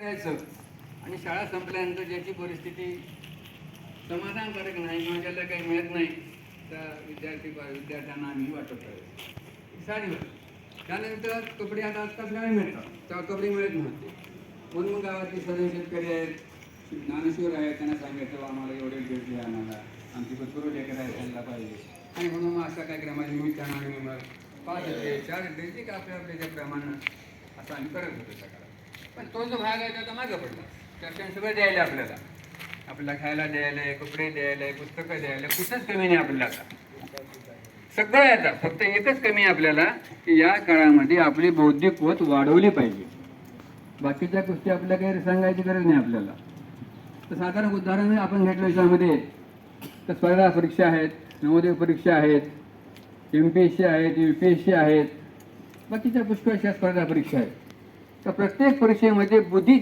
करायचं आणि शाळा संपल्यानंतर ज्याची परिस्थिती समाधानकारक नाही किंवा ज्याला काही मिळत नाही त्या विद्यार्थ्यांना आम्ही वाटप करायचं साडीवर. त्यानंतर कपडे आता आपल्याला मिळतात, तेव्हा कपडे मिळत नव्हते. म्हणून मग गावातले सर्व शेतकरी आहेत, ज्ञानेश्वर आहेत, त्यांना सांगितलं आम्हाला एवढे ड्रेस द्या, आम्हाला आमची भरपूर लेकर आहे त्यांना पाहिजे. आणि म्हणून मग अशा कार्यक्रमाच्या निमित्तानं आम्ही मग 5 ड्रेस 4 ड्रेस जे का आपल्या प्रमाणात असं आम्ही करत होतो सकाळ. पण तो जो भाग आहे त्याचा मागं पडला. त्याच्याने सगळं द्यायला आपल्याला खायला द्यायला, कपडे द्यायला, पुस्तकं द्यायला, कुठंच कमी नाही आपल्याला. सगळं येतात, फक्त एकच कमी आहे आपल्याला की या काळामध्ये आपली बौद्धिक कुवत वाढवली पाहिजे. बाकीच्या गोष्टी आपल्याला काही सांगायची गरज नाही आपल्याला. तर साधारण उदाहरण आपण घेतलं याच्यामध्ये तर स्पर्धा परीक्षा आहेत, नवोदय परीक्षा आहेत, MPSC आहेत, UPSC आहेत, बाकीच्या पुष्कळ अशा स्पर्धा परीक्षा आहेत. तर प्रत्येक परीक्षेमध्ये बुद्धीचा